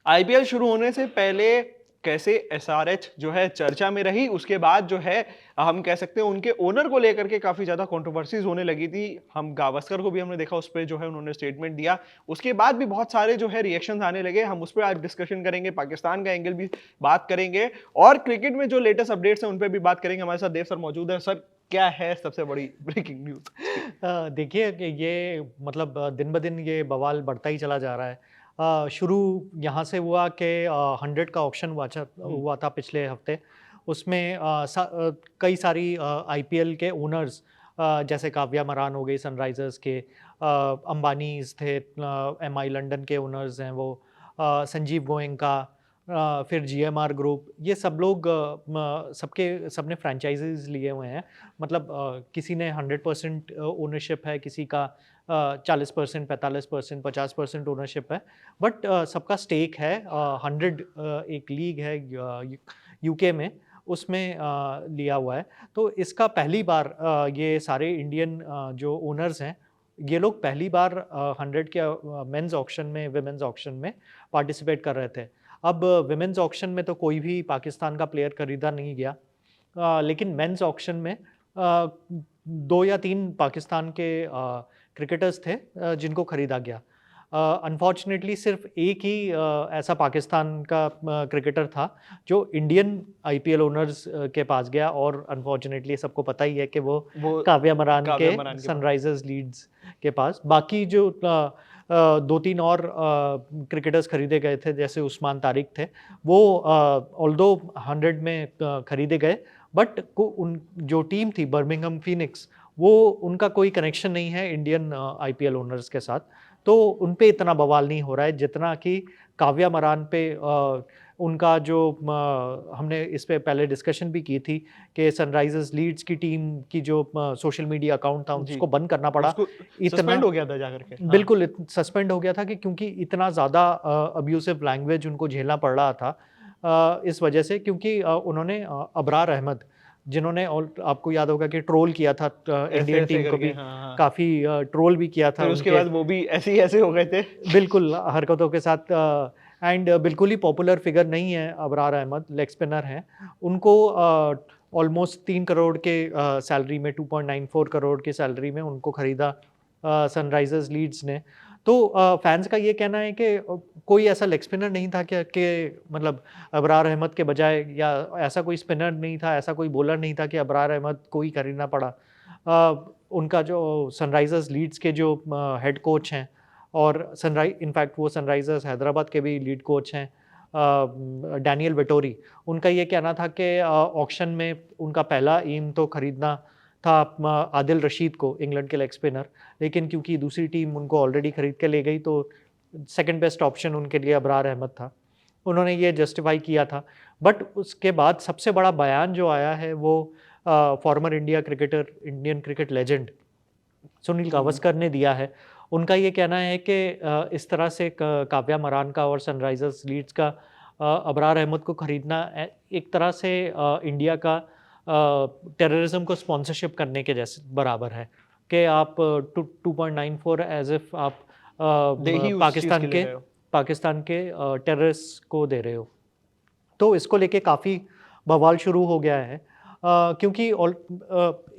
IPL शुरू होने से पहले कैसे एसआरएच जो है चर्चा में रही, उसके बाद जो है हम कह सकते हैं उनके ओनर को लेकर के काफी ज्यादा कंट्रोवर्सीज होने लगी थी। हम गावस्कर को भी हमने देखा, उस पर जो है उन्होंने स्टेटमेंट दिया। उसके बाद भी बहुत सारे जो है रिएक्शंस आने लगे। हम उस पर आज डिस्कशन करेंगे, पाकिस्तान का एंगल भी बात करेंगे और क्रिकेट में जो लेटेस्ट अपडेट्स हैं उन पर भी बात करेंगे। हमारे साथ देव सर मौजूद है। सर, क्या है सबसे बड़ी ब्रेकिंग न्यूज? देखिए कि ये मतलब दिन ब दिन ये बवाल बढ़ता ही चला जा रहा है। शुरू यहाँ से हुआ कि 100 का ऑक्शन हुआ था पिछले हफ्ते। उसमें कई सारी आईपीएल के ओनर्स, जैसे काव्या मरान हो गई सनराइजर्स के, अंबानीज थे, एमआई लंदन के ओनर्स हैं वो, संजीव गोयनका, फिर जीएमआर ग्रुप, ये सब लोग सबने फ्रेंचाइजीज लिए हुए हैं। मतलब किसी ने 100% ओनरशिप है, किसी का 40%, 45%, 50% ओनरशिप है, बट सबका स्टेक है। 100 एक लीग है यूके में, उसमें लिया हुआ है। तो इसका पहली बार ये सारे इंडियन जो ओनर्स हैं, ये लोग पहली बार 100 के मेंस ऑक्शन में, विमेंस ऑक्शन में पार्टिसिपेट कर रहे थे। अब विमेंस ऑक्शन में तो कोई भी पाकिस्तान का प्लेयर खरीदा नहीं गया, लेकिन मेंस ऑक्शन में 2 या 3 पाकिस्तान के क्रिकेटर्स थे जिनको खरीदा गया। अनफॉर्चुनेटली सिर्फ एक ही ऐसा पाकिस्तान का क्रिकेटर था जो इंडियन आईपीएल ओनर्स के पास गया, और अनफॉर्चुनेटली सबको पता ही है कि वो वो काव्या मरान काव्या के मरान के पास। सनराइजर्स लीड्स के पास। बाकी जो 2-3 और क्रिकेटर्स खरीदे गए थे, जैसे उस्मान तारिक थे, वो ऑल्दो 100 में खरीदे गए, बट उन जो टीम थी बर्मिंघम फीनिक्स, वो उनका कोई कनेक्शन नहीं है इंडियन आईपीएल ओनर्स के साथ। तो उन पे इतना बवाल नहीं हो रहा है जितना कि काव्या मरान पे उनका जो हमने इस पे पहले डिस्कशन भी की थी कि सनराइजर्स लीड्स की टीम की जो सोशल मीडिया अकाउंट था जी, उसको बंद करना पड़ा। उसको इतना सस्पेंड हो गया था जाकर के। हाँ। बिल्कुल सस्पेंड हो गया था कि क्योंकि इतना ज़्यादा अब्यूसिव लैंग्वेज उनको झेलना पड़ रहा था, इस वजह से, क्योंकि उन्होंने अबरार अहमद, जिन्होंने आपको याद होगा कि ट्रोल किया था ऐसे इंडियन ऐसे टीम को करके, भी, हाँ हाँ। काफ़ी ट्रोल भी किया था फिर उसके उनके बाद वो भी ऐसे ही ऐसे हो गए थे। बिल्कुल हरकतों के साथ। एंड बिल्कुल ही पॉपुलर फिगर नहीं है अबरार अहमद, लेग स्पिनर हैं। उनको ऑलमोस्ट 3 करोड़ के सैलरी में, 2.94 करोड़ की सैलरी में उनको खरीदा सनराइजर्स लीड्स ने। तो फैंस का ये कहना है कि कोई ऐसा लेग स्पिनर नहीं था कि मतलब अबरार अहमद के बजाय, या ऐसा कोई स्पिनर नहीं था, ऐसा कोई बॉलर नहीं था कि अबरार अहमद को ही खरीदना पड़ा। उनका जो सनराइजर्स लीड्स के जो हेड कोच हैं, और इनफैक्ट वो सनराइजर्स हैदराबाद के भी लीड कोच हैं, डैनियल वेटोरी, उनका ये कहना था कि ऑक्शन में उनका पहला एम तो खरीदना था आदिल रशीद को, इंग्लैंड के लेग स्पिनर, लेकिन क्योंकि दूसरी टीम उनको ऑलरेडी खरीद के ले गई, तो सेकंड बेस्ट ऑप्शन उनके लिए अबरार अहमद था। उन्होंने ये जस्टिफाई किया था। बट उसके बाद सबसे बड़ा बयान जो आया है वो farmer India cricketer, Indian cricket legend Sunil Gavaskar ने दिया है। उनका ये कहना है कि इस तरह से काव्या मरान का और सनराइजर्स लीड्स का अबरार अहमद को खरीदना एक तरह से इंडिया का टेररिज्म को स्पॉन्सरशिप करने के जैसे बराबर है, कि आप 2.94 एज इफ आप दे ही उस चीज के लिए रहे हो। पाकिस्तान के टेररिस्ट को दे रहे हो। तो इसको लेके काफ़ी बवाल शुरू हो गया है, क्योंकि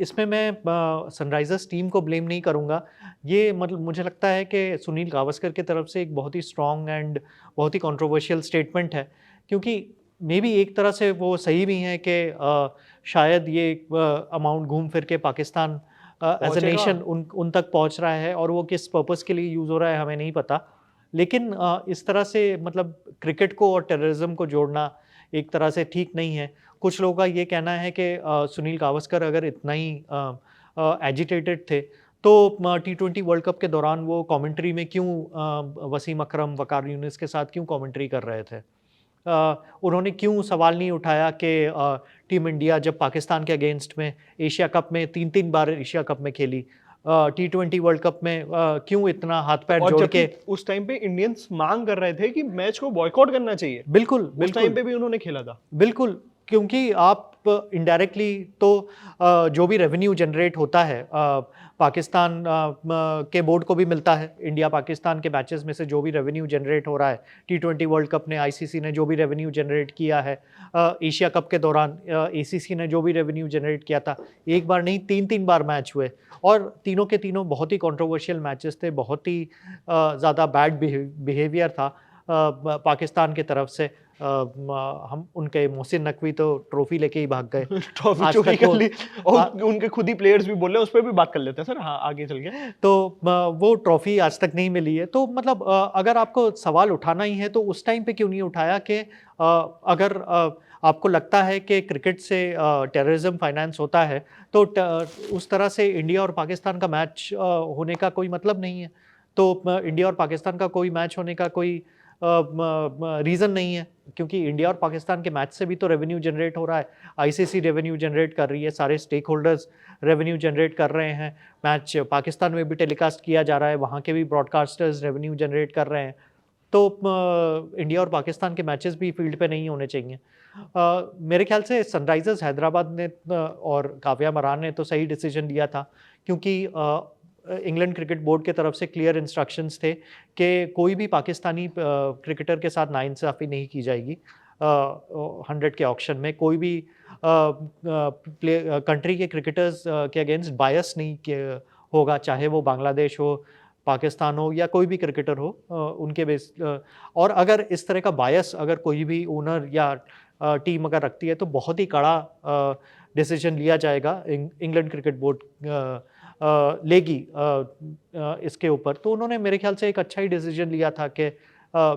इसमें मैं सनराइजर्स टीम को ब्लेम नहीं करूँगा। ये मतलब मुझे लगता है कि सुनील गावस्कर की तरफ से एक बहुत ही स्ट्रॉन्ग एंड बहुत ही कंट्रोवर्शियल स्टेटमेंट है, क्योंकि मे बी एक तरह से वो सही भी हैं कि शायद ये अमाउंट घूम फिर के पाकिस्तान एज अ पहुंचेगा। नेशन उन तक पहुँच रहा है, और वो किस पर्पज़ के लिए यूज़ हो रहा है हमें नहीं पता। लेकिन इस तरह से मतलब क्रिकेट को और टेररिज्म को जोड़ना एक तरह से ठीक नहीं है। कुछ लोगों का ये कहना है कि सुनील गावस्कर अगर इतना ही एजिटेटेड थे, तो टी20 वर्ल्ड कप के दौरान वो कमेंट्री में क्यों वसीम अकरम, वकार यूनिस के साथ क्यों कमेंट्री कर रहे थे? उन्होंने क्यों सवाल नहीं उठाया कि टीम इंडिया जब पाकिस्तान के अगेंस्ट में एशिया कप में 3-3 बार एशिया कप में खेली, टी20 वर्ल्ड कप में क्यों इतना हाथ पैर और जोड़ जबकि के। उस टाइम पे इंडियंस मांग कर रहे थे कि मैच को बॉयकॉट करना चाहिए, बिल्कुल, उस टाइम बिल्कुल, पे भी उन्होंने खेला था। बिल्कुल। क्योंकि आप इनडायरेक्टली तो जो भी रेवेन्यू जनरेट होता है पाकिस्तान के बोर्ड को भी मिलता है। इंडिया पाकिस्तान के मैचेस में से जो भी रेवेन्यू जनरेट हो रहा है, T20 वर्ल्ड कप ने आईसीसी ने जो भी रेवेन्यू जनरेट किया है, एशिया कप के दौरान एसीसी ने जो भी रेवेन्यू जनरेट किया था, एक बार नहीं 3-3 बार मैच हुए और तीनों के तीनों बहुत ही कंट्रोवर्शियल मैचेस थे, बहुत ही ज़्यादा बैड बिहेवियर था पाकिस्तान की तरफ से। हम उनके मोहसिन नकवी तो ट्रॉफी लेके ही भाग गए। ट्रॉफी आज चोरी तक कर वो ली और उनके खुद ही प्लेयर्स भी बोल रहे हैं, उस पर भी बात कर लेते हैं सर। हाँ, आगे चल के। तो वो ट्रॉफी आज तक नहीं मिली है। तो मतलब अगर आपको सवाल उठाना ही है तो उस टाइम पे क्यों नहीं उठाया कि अगर आपको लगता है कि क्रिकेट से टेररिज्म फाइनेंस होता है तो उस तरह से इंडिया और पाकिस्तान का मैच होने का कोई मतलब नहीं है। तो इंडिया और पाकिस्तान का कोई मैच होने का कोई रीज़न नहीं है, क्योंकि इंडिया और पाकिस्तान के मैच से भी तो रेवेन्यू जनरेट हो रहा है। आईसीसी रेवेन्यू जनरेट कर रही है, सारे स्टेक होल्डर्स रेवेन्यू जनरेट कर रहे हैं। मैच पाकिस्तान में भी टेलीकास्ट किया जा रहा है, वहाँ के भी ब्रॉडकास्टर्स रेवेन्यू जनरेट कर रहे हैं। तो इंडिया और पाकिस्तान के मैचेस भी फील्ड पे नहीं होने चाहिए। मेरे ख्याल से सनराइज़र्स हैदराबाद ने और काव्या मरान ने तो सही डिसीजन लिया था, क्योंकि इंग्लैंड क्रिकेट बोर्ड के तरफ से क्लियर इंस्ट्रक्शंस थे कि कोई भी पाकिस्तानी क्रिकेटर के साथ नाइंसाफ़ी नहीं की जाएगी। 100 के ऑक्शन में कोई भी कंट्री के क्रिकेटर्स के अगेंस्ट बायस नहीं होगा, चाहे वो बांग्लादेश हो, पाकिस्तान हो या कोई भी क्रिकेटर हो, उनके बेस और अगर इस तरह का बायस अगर कोई भी ओनर या टीम अगर रखती है तो बहुत ही कड़ा डिसीजन लिया जाएगा। इंग्लैंड क्रिकेट बोर्ड लेगी इसके ऊपर। तो उन्होंने मेरे ख्याल से एक अच्छा ही डिसीजन लिया था कि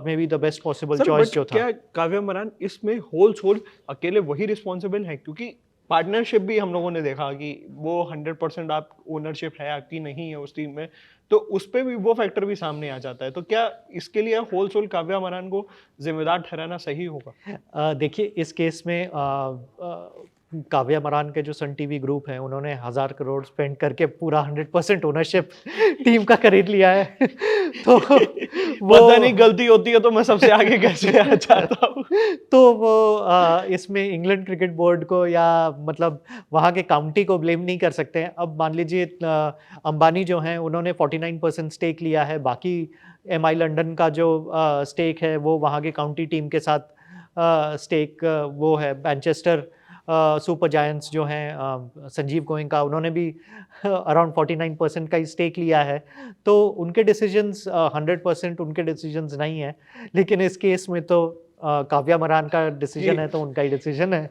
may be the best possible sir, choice but जो था। क्या काव्या मरान इसमें होल सोल अकेले वही रिस्पॉन्सिबल है? क्योंकि पार्टनरशिप भी हम लोगों ने देखा कि वो 100% आप ओनरशिप है आपकी नहीं है उस टीम में, तो उस पे भी वो फैक्टर भी सामने आ जाता है। तो क्या इसके लिए होल सोल काव्या मरान को जिम्मेदार ठहराना सही होगा? देखिए इस केस में काव्या मरान के जो सन टीवी ग्रुप है उन्होंने 1000 करोड़ स्पेंड करके पूरा 100% ओनरशिप टीम का खरीद लिया है। तो वो पता नहीं गलती होती है तो मैं सबसे आगे कैसे आ जाता हूँ। तो वो इसमें इंग्लैंड क्रिकेट बोर्ड को या मतलब वहाँ के काउंटी को ब्लेम नहीं कर सकते हैं। अब मान लीजिए अंबानी जो हैं उन्होंने 49% स्टेक लिया है, बाकी एमआई लंदन का जो स्टेक है वो वहाँ के काउंटी टीम के साथ स्टेक वो है। मैनचेस्टर सुपर जायंट्स जो हैं संजीव गोयनका, उन्होंने भी अराउंड 49% का ही स्टेक लिया है। तो उनके डिसीजंस 100% उनके डिसीजंस नहीं है, लेकिन इस केस में तो काव्या मरान का डिसीजन है तो उनका ही डिसीजन है।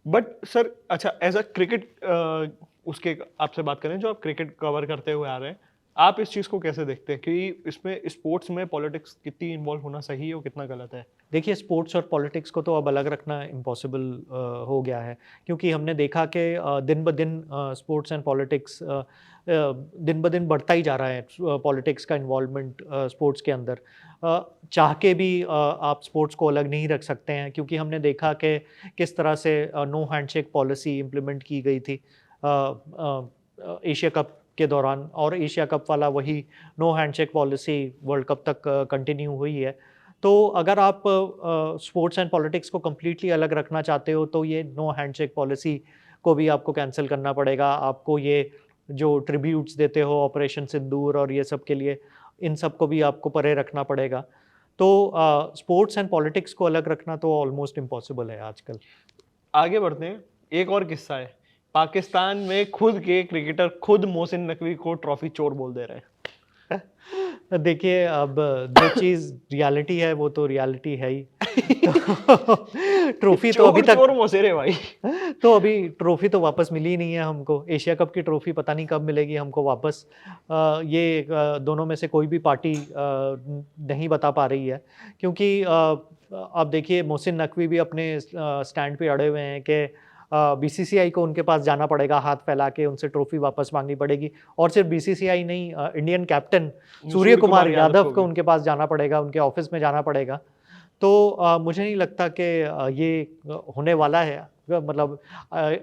बट सर, अच्छा, एज अ क्रिकेट उसके आपसे बात करें जो आप क्रिकेट कवर करते हुए आ रहे हैं, आप इस चीज़ को कैसे देखते हैं कि इसमें स्पोर्ट्स में पॉलिटिक्स कितनी इन्वॉल्व होना सही है और कितना गलत है? देखिए स्पोर्ट्स और पॉलिटिक्स को तो अब अलग रखना इम्पॉसिबल हो गया है, क्योंकि हमने देखा कि दिन ब दिन स्पोर्ट्स एंड पॉलिटिक्स दिन ब दिन बढ़ता ही जा रहा है। पॉलिटिक्स का इन्वॉल्वमेंट स्पोर्ट्स के अंदर चाह के भी आप स्पोर्ट्स को अलग नहीं रख सकते हैं, क्योंकि हमने देखा कि किस तरह से नो हैंडशेक पॉलिसी इम्प्लीमेंट की गई थी एशिया कप के दौरान, और एशिया कप वाला वही no handshake policy world cup तक कंटिन्यू हुई है। तो अगर आप स्पोर्ट्स एंड पॉलिटिक्स को कम्प्लीटली अलग रखना चाहते हो तो ये नो हैंडशेक पॉलिसी को भी आपको कैंसिल करना पड़ेगा। आपको ये जो ट्रिब्यूट्स देते हो ऑपरेशन सिंदूर और ये सब के लिए, इन सब को भी आपको परे रखना पड़ेगा। तो स्पोर्ट्स एंड पॉलिटिक्स को अलग रखना तो ऑलमोस्ट इम्पॉसिबल है आजकल। आगे बढ़ते हैं। एक और किस्सा है, पाकिस्तान में खुद के क्रिकेटर खुद मोहसिन नकवी को ट्रॉफी चोर बोल दे रहे हैं। देखिए अब जो चीज़ रियलिटी है वो तो रियलिटी है ही। तो ट्रॉफी तो अभी तक चोर मोसेरे भाई। तो अभी ट्रॉफी तो वापस मिली ही नहीं है हमको। एशिया कप की ट्रॉफी पता नहीं कब मिलेगी हमको वापस। ये दोनों में से कोई भी पार्टी नहीं बता पा रही है, क्योंकि आप देखिए मोहसिन नकवी भी अपने स्टैंड पे अड़े हुए हैं कि बीसीसीआई को उनके पास जाना पड़ेगा, हाथ फैला के उनसे ट्रॉफी वापस मांगनी पड़ेगी। और सिर्फ बीसीसीआई नहीं, इंडियन कैप्टन सूर्य कुमार यादव को उनके पास जाना पड़ेगा, उनके ऑफिस में जाना पड़ेगा। तो मुझे नहीं लगता कि ये होने वाला है। मतलब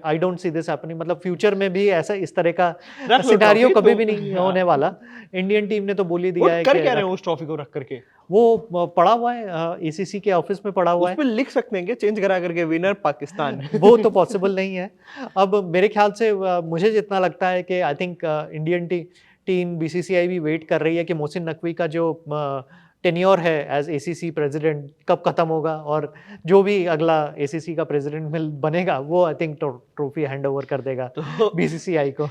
I don't see this happening, मतलब फ्यूचर में भी ऐसा इस तरह का रख लो सिनेरियो ट्रॉफी कभी तो भी नहीं हाँ। होने वाला। इंडियन टीम ने तो बोल ही वो दिया है कर कि क्या रहे हैं उस ट्रॉफी को रख करके? वो पड़ा हुआ है एसीसी के ऑफिस में पड़ा हुआ उस है। पे लिख सकते हैं क्या चेंज करा करके विनर पाकिस्तान? वो तो पॉसिबल नहीं है। अब मेरे ख्याल से मुझे जितना लगता है कि I think Indian team BCCI भी वेट कर रही है कि मोहसिन नकवी का जो टेन्योर है एज एसीसी प्रेसिडेंट कब खत्म होगा, और जो भी अगला एसीसी का प्रेसिडेंट बनेगा वो I think trophy hand over कर देगा तो बीसीसीआई को।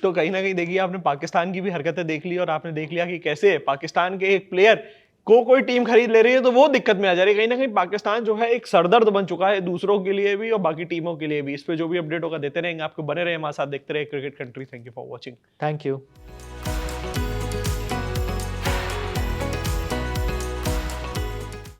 तो कहीं ना कहीं देखिए आपने पाकिस्तान की भी हरकतें देख ली और आपने देख लिया कि कैसे पाकिस्तान के एक प्लेयर को कोई टीम खरीद ले रही है तो वो दिक्कत में आ जा रही है। कहीं ना कहीं पाकिस्तान जो है एक सरदर्द बन चुका है दूसरों के लिए भी और बाकी टीमों के लिए भी। इस पे जो भी अपडेट होगा देते रहेंगे आपको, बने रहे हमारे साथ, देखते रहे cricket country. Thank you for watching. Thank you.